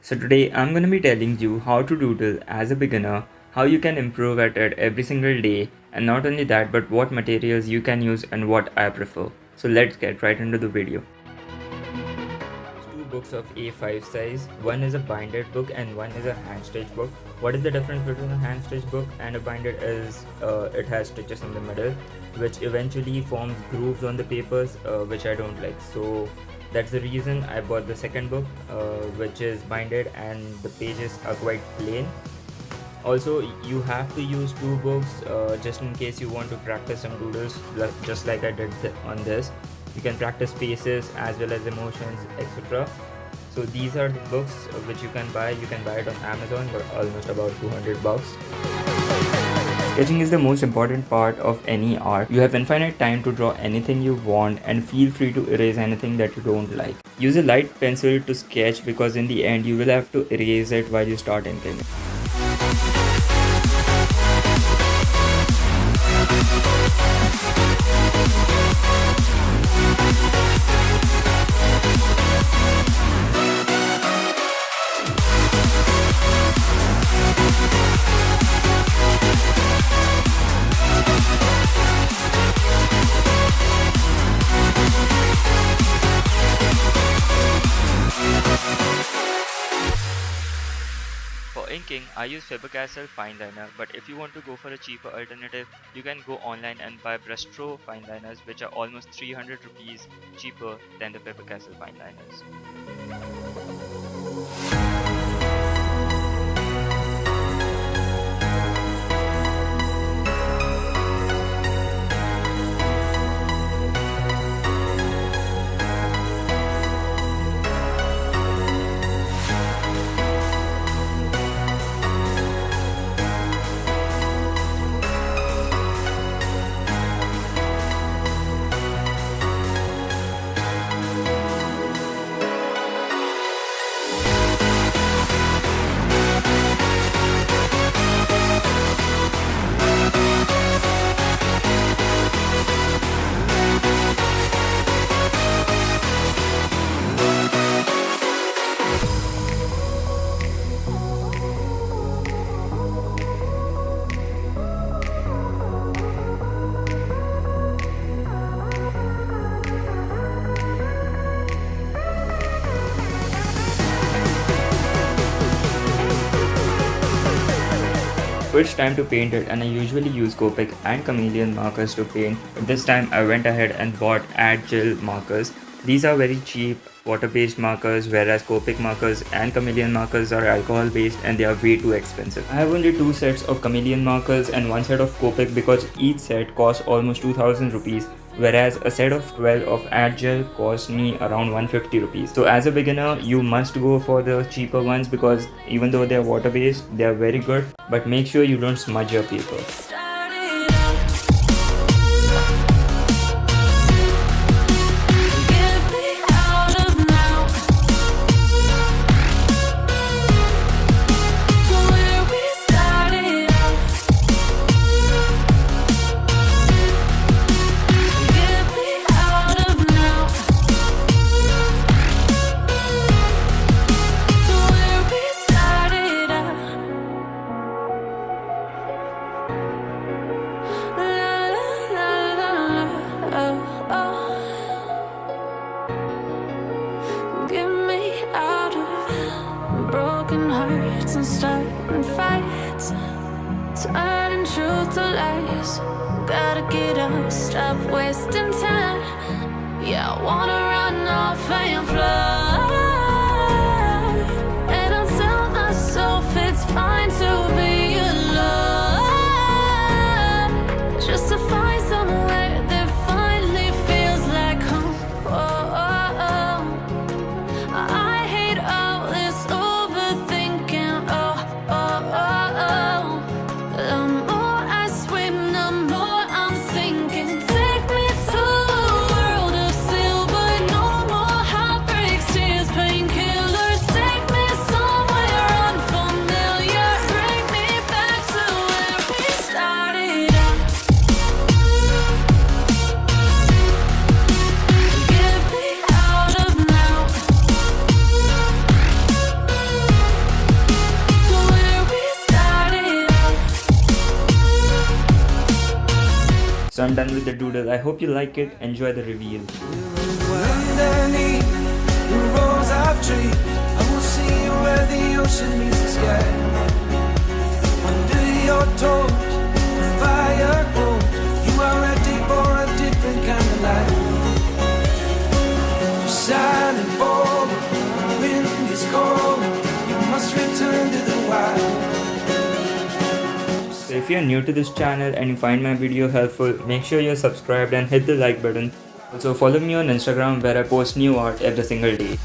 So today I'm going to be telling you how to doodle as a beginner, how you can improve at it every single day, and not only that but what materials you can use and what I prefer. So let's get right into the video. Two books of A5 size. One is a binded book and one is a hand-stitched book. What is the difference between a hand-stitched book and a binded is it has stitches in the middle, which eventually forms grooves on the papers, which I don't like. So that's the reason I bought the second book, which is binded and the pages are quite plain. Also, you have to use two books just in case you want to practice some doodles, just like I did on this. You can practice faces as well as emotions, etc. So these are the books which you can buy. You can buy it on Amazon for almost about 200 bucks. Sketching is the most important part of any art. You have infinite time to draw anything you want and feel free to erase anything that you don't like. Use a light pencil to sketch because in the end you will have to erase it while you start inking. For inking, I use Faber-Castell fine liner, but if you want to go for a cheaper alternative, you can go online and buy Bristro fine liners, which are almost 300 rupees cheaper than the Faber-Castell fine liners. So it's time to paint it, and I usually use Copic and Chameleon markers to paint, but this time I went ahead and bought Add Gel markers. These are very cheap water-based markers, whereas Copic markers and Chameleon markers are alcohol-based and they are way too expensive. I have only two sets of Chameleon markers and one set of Copic because each set costs almost 2000 rupees, whereas a set of 12 of Add Gel cost me around 150 rupees. So as a beginner, you must go for the cheaper ones because even though they are water-based, they are very good, but make sure you don't smudge your paper. Broken hearts and starting fights, turning truth to lies. Gotta get up, stop wasting time. Yeah, I wanna run off and fly. And I'll tell myself it's fine to be alone, just to find somewhere that finally feels like home. I hate all this overthinking. The more I swim, the more I'm sinking. Take me to a world of silver, no more heartbreaks, tears. I'm done with the doodle. I hope you like it. Enjoy the reveal. Underneath the rose of trees, I will see you where the ocean meets the sky. Under your toes, the fire grows. You are ready for a different kind of life. You're shining forward, the wind is cold. You must return to the wild. So if you're new to this channel and you find my video helpful, make sure you're subscribed and hit the like button. Also follow me on Instagram where I post new art every single day.